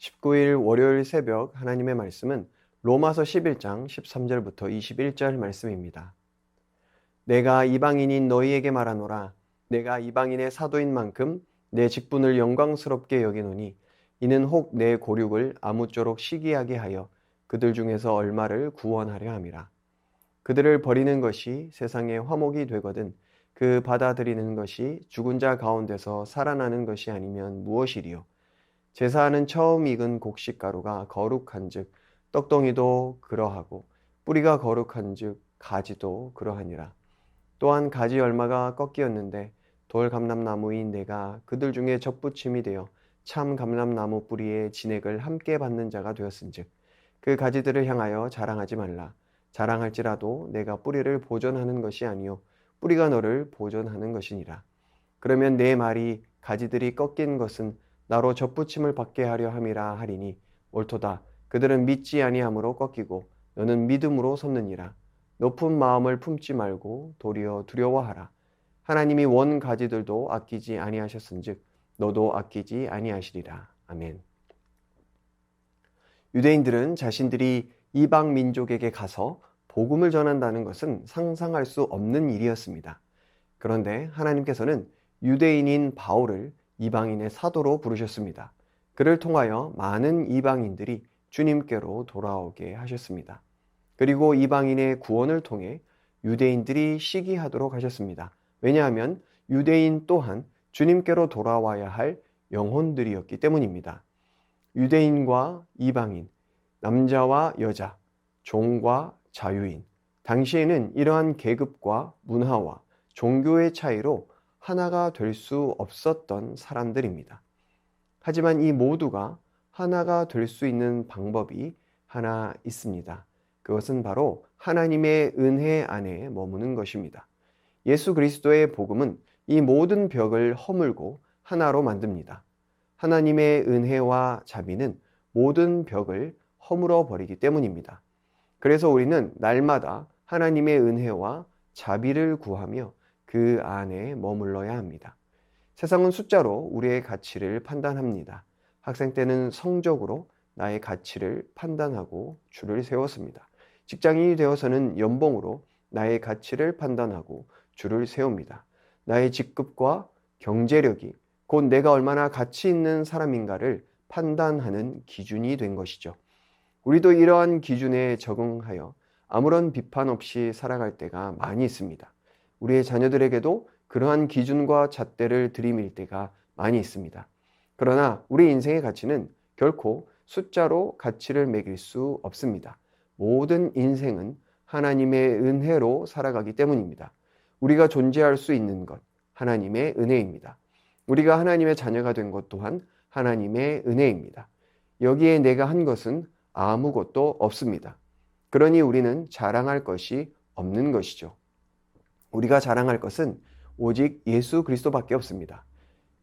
19일 월요일 새벽 하나님의 말씀은 로마서 11장 13절부터 21절 말씀입니다. 내가 이방인인 너희에게 말하노라. 내가 이방인의 사도인 만큼 내 직분을 영광스럽게 여기노니 이는 혹 내 고륙을 아무쪼록 시기하게 하여 그들 중에서 얼마를 구원하려 함이라. 그들을 버리는 것이 세상의 화목이 되거든 그 받아들이는 것이 죽은 자 가운데서 살아나는 것이 아니면 무엇이리요. 제사하는 처음 익은 곡식가루가 거룩한즉 떡덩이도 그러하고 뿌리가 거룩한즉 가지도 그러하니라. 또한 가지 열마가 꺾이었는데 돌 감람나무인 내가 그들 중에 접붙임이 되어 참 감람나무 뿌리의 진액을 함께 받는 자가 되었은즉 그 가지들을 향하여 자랑하지 말라. 자랑할지라도 내가 뿌리를 보존하는 것이 아니요 뿌리가 너를 보존하는 것이니라. 그러면 내 말이 가지들이 꺾인 것은 나로 접붙임을 받게 하려 함이라 하리니 옳도다. 그들은 믿지 아니함으로 꺾이고 너는 믿음으로 섰느니라. 높은 마음을 품지 말고 도리어 두려워하라. 하나님이 원 가지들도 아끼지 아니하셨은즉 너도 아끼지 아니하시리라. 아멘. 유대인들은 자신들이 이방 민족에게 가서 복음을 전한다는 것은 상상할 수 없는 일이었습니다. 그런데 하나님께서는 유대인인 바울을 이방인의 사도로 부르셨습니다. 그를 통하여 많은 이방인들이 주님께로 돌아오게 하셨습니다. 그리고 이방인의 구원을 통해 유대인들이 시기하도록 하셨습니다. 왜냐하면 유대인 또한 주님께로 돌아와야 할 영혼들이었기 때문입니다. 유대인과 이방인, 남자와 여자, 종과 자유인, 당시에는 이러한 계급과 문화와 종교의 차이로 하나가 될 수 없었던 사람들입니다. 하지만 이 모두가 하나가 될 수 있는 방법이 하나 있습니다. 그것은 바로 하나님의 은혜 안에 머무는 것입니다. 예수 그리스도의 복음은 이 모든 벽을 허물고 하나로 만듭니다. 하나님의 은혜와 자비는 모든 벽을 허물어 버리기 때문입니다. 그래서 우리는 날마다 하나님의 은혜와 자비를 구하며 그 안에 머물러야 합니다. 세상은 숫자로 우리의 가치를 판단합니다. 학생 때는 성적으로 나의 가치를 판단하고 줄을 세웠습니다. 직장인이 되어서는 연봉으로 나의 가치를 판단하고 줄을 세웁니다. 나의 직급과 경제력이 곧 내가 얼마나 가치 있는 사람인가를 판단하는 기준이 된 것이죠. 우리도 이러한 기준에 적응하여 아무런 비판 없이 살아갈 때가 많이 있습니다. 우리의 자녀들에게도 그러한 기준과 잣대를 들이밀 때가 많이 있습니다. 그러나 우리 인생의 가치는 결코 숫자로 가치를 매길 수 없습니다. 모든 인생은 하나님의 은혜로 살아가기 때문입니다. 우리가 존재할 수 있는 것, 하나님의 은혜입니다. 우리가 하나님의 자녀가 된 것 또한 하나님의 은혜입니다. 여기에 내가 한 것은 아무것도 없습니다. 그러니 우리는 자랑할 것이 없는 것이죠. 우리가 자랑할 것은 오직 예수 그리스도밖에 없습니다.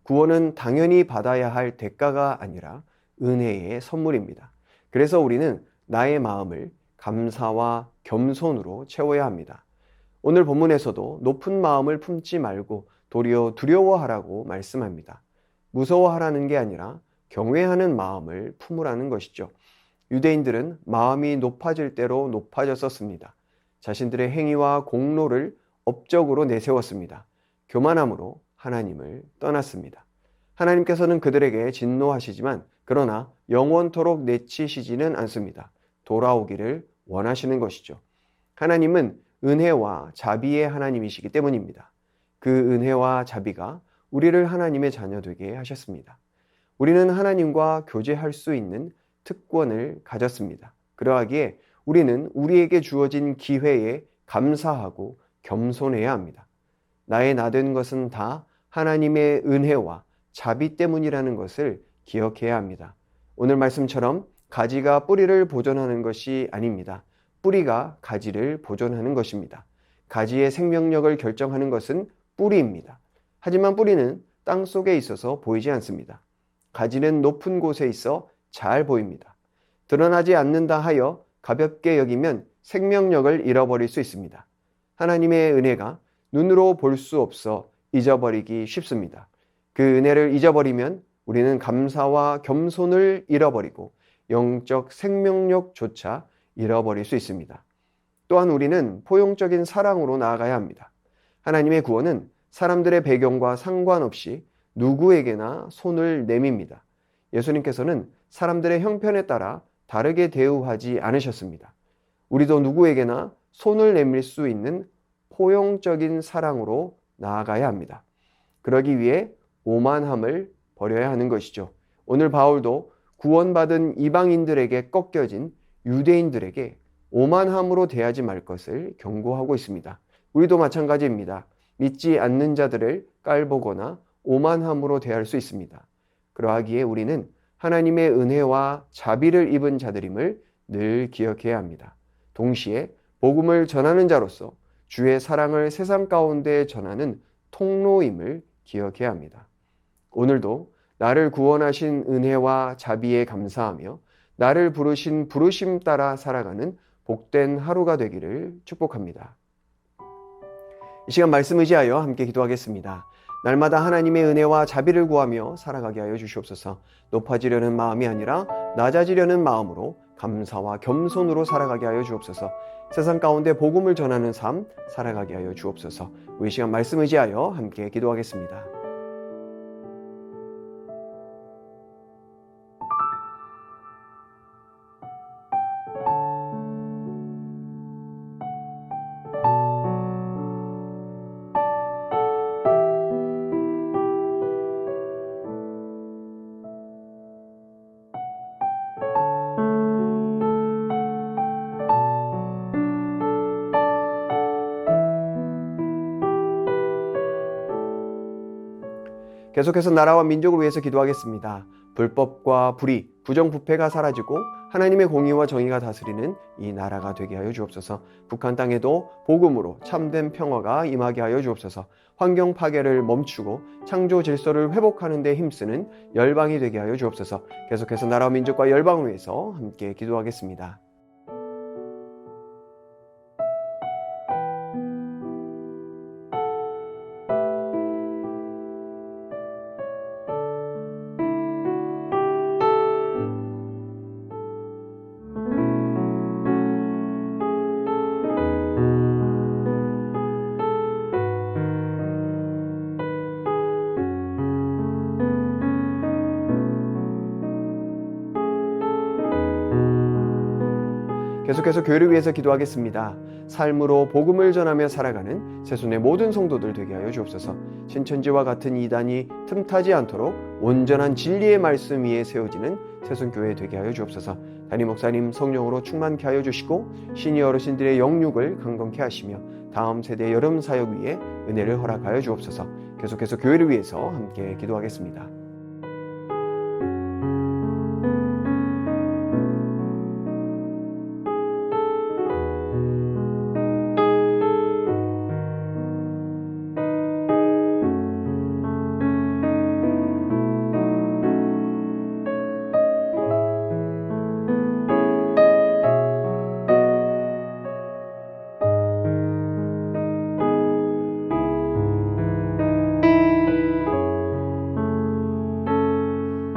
구원은 당연히 받아야 할 대가가 아니라 은혜의 선물입니다. 그래서 우리는 나의 마음을 감사와 겸손으로 채워야 합니다. 오늘 본문에서도 높은 마음을 품지 말고 도리어 두려워하라고 말씀합니다. 무서워하라는 게 아니라 경외하는 마음을 품으라는 것이죠. 유대인들은 마음이 높아질 대로 높아졌었습니다. 자신들의 행위와 공로를 업적으로 내세웠습니다. 교만함으로 하나님을 떠났습니다. 하나님께서는 그들에게 진노하시지만 그러나 영원토록 내치시지는 않습니다. 돌아오기를 원하시는 것이죠. 하나님은 은혜와 자비의 하나님이시기 때문입니다. 그 은혜와 자비가 우리를 하나님의 자녀 되게 하셨습니다. 우리는 하나님과 교제할 수 있는 특권을 가졌습니다. 그러하기에 우리는 우리에게 주어진 기회에 감사하고 겸손해야 합니다. 나의 나된 것은 다 하나님의 은혜와 자비 때문이라는 것을 기억해야 합니다. 오늘 말씀처럼 가지가 뿌리를 보존하는 것이 아닙니다. 뿌리가 가지를 보존하는 것입니다. 가지의 생명력을 결정하는 것은 뿌리입니다. 하지만 뿌리는 땅 속에 있어서 보이지 않습니다. 가지는 높은 곳에 있어 잘 보입니다. 드러나지 않는다 하여 가볍게 여기면 생명력을 잃어버릴 수 있습니다. 하나님의 은혜가 눈으로 볼 수 없어 잊어버리기 쉽습니다. 그 은혜를 잊어버리면 우리는 감사와 겸손을 잃어버리고 영적 생명력조차 잃어버릴 수 있습니다. 또한 우리는 포용적인 사랑으로 나아가야 합니다. 하나님의 구원은 사람들의 배경과 상관없이 누구에게나 손을 내밉니다. 예수님께서는 사람들의 형편에 따라 다르게 대우하지 않으셨습니다. 우리도 누구에게나 손을 내밀 수 있는 포용적인 사랑으로 나아가야 합니다. 그러기 위해 오만함을 버려야 하는 것이죠. 오늘 바울도 구원받은 이방인들에게 꺾여진 유대인들에게 오만함으로 대하지 말 것을 경고하고 있습니다. 우리도 마찬가지입니다. 믿지 않는 자들을 깔보거나 오만함으로 대할 수 있습니다. 그러하기에 우리는 하나님의 은혜와 자비를 입은 자들임을 늘 기억해야 합니다. 동시에 복음을 전하는 자로서 주의 사랑을 세상 가운데 전하는 통로임을 기억해야 합니다. 오늘도 나를 구원하신 은혜와 자비에 감사하며 나를 부르신 부르심 따라 살아가는 복된 하루가 되기를 축복합니다. 이 시간 말씀 의지하여 함께 기도하겠습니다. 날마다 하나님의 은혜와 자비를 구하며 살아가게 하여 주시옵소서. 높아지려는 마음이 아니라 낮아지려는 마음으로 감사와 겸손으로 살아가게 하여 주옵소서. 세상 가운데 복음을 전하는 삶 살아가게 하여 주옵소서. 우리 시간 말씀 의지하여 함께 기도하겠습니다. 계속해서 나라와 민족을 위해서 기도하겠습니다. 불법과 불의, 부정부패가 사라지고 하나님의 공의와 정의가 다스리는 이 나라가 되게 하여 주옵소서. 북한 땅에도 복음으로 참된 평화가 임하게 하여 주옵소서. 환경 파괴를 멈추고 창조 질서를 회복하는 데 힘쓰는 열방이 되게 하여 주옵소서. 계속해서 나라와 민족과 열방을 위해서 함께 기도하겠습니다. 계속해서 교회를 위해서 기도하겠습니다. 삶으로 복음을 전하며 살아가는 새손의 모든 성도들 되게 하여 주옵소서. 신천지와 같은 이단이 틈타지 않도록 온전한 진리의 말씀 위에 세워지는 새손교회 되게 하여 주옵소서. 담임 목사님 성령으로 충만케 하여 주시고 시니어 어르신들의 영육을 강건케 하시며 다음 세대의 여름 사역 위에 은혜를 허락하여 주옵소서. 계속해서 교회를 위해서 함께 기도하겠습니다.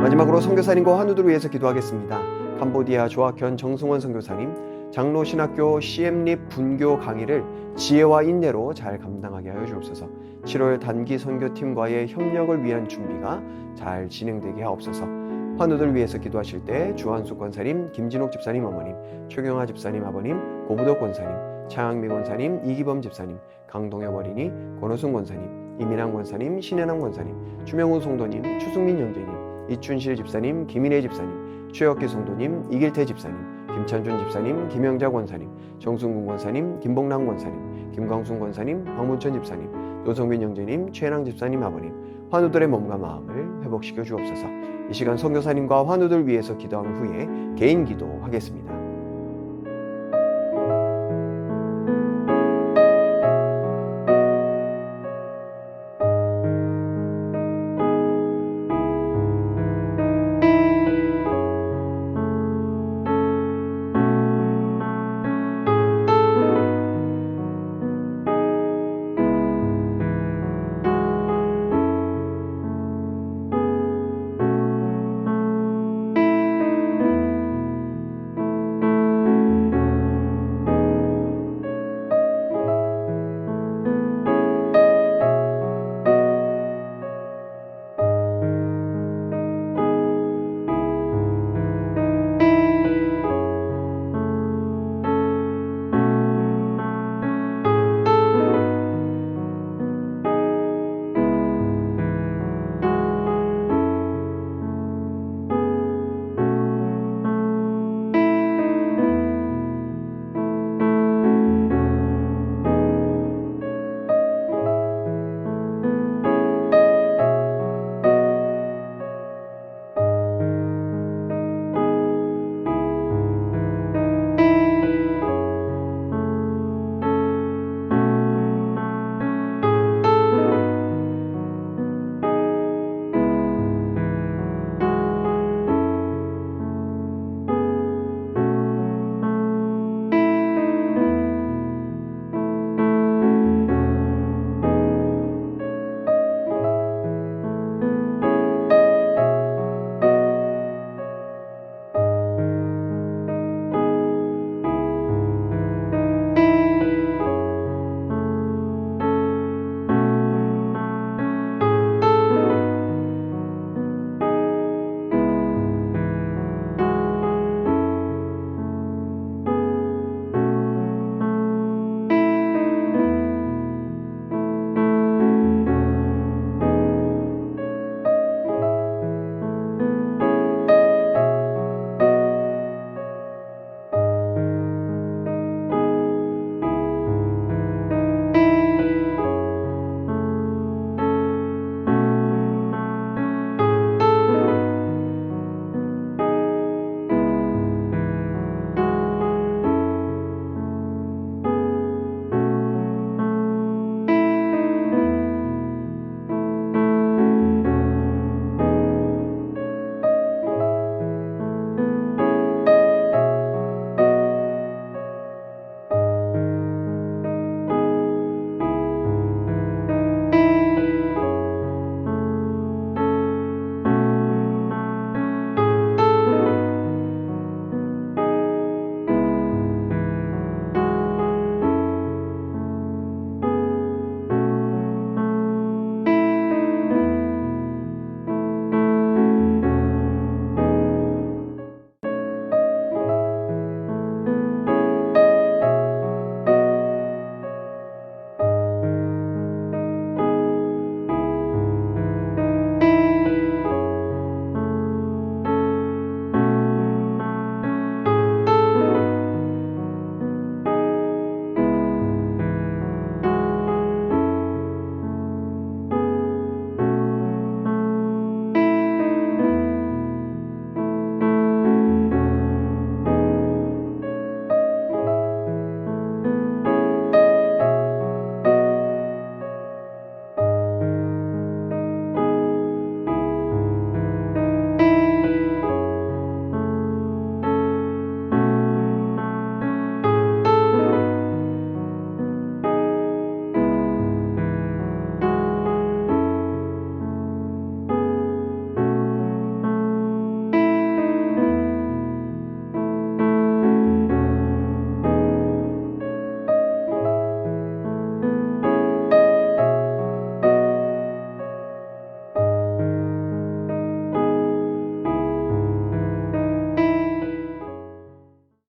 마지막으로 선교사님과 환우들을 위해서 기도하겠습니다. 캄보디아 조학현 정승원 선교사님, 장로 신학교 CM립 분교 강의를 지혜와 인내로 잘 감당하게 하여 주옵소서. 7월 단기 선교팀과의 협력을 위한 준비가 잘 진행되게 하옵소서. 환우들 위해서 기도하실 때 주한숙 권사님, 김진옥 집사님 어머님, 최경화 집사님 아버님, 고부덕 권사님, 차양미 권사님, 이기범 집사님, 강동엽 어린이, 권호순 권사님, 이민환 권사님, 신혜남 권사님, 추명훈 성도님, 추승민 형제님, 이춘실 집사님, 김인혜 집사님, 최혁기 성도님, 이길태 집사님, 김찬준 집사님, 김영자 권사님, 정순군 권사님, 김봉남 권사님, 김광순 권사님, 박문천 집사님, 노성민 형제님, 최혜랑 집사님 아버님, 환우들의 몸과 마음을 회복시켜 주옵소서. 이 시간 선교사님과 환우들 위해서 기도한 후에 개인 기도하겠습니다.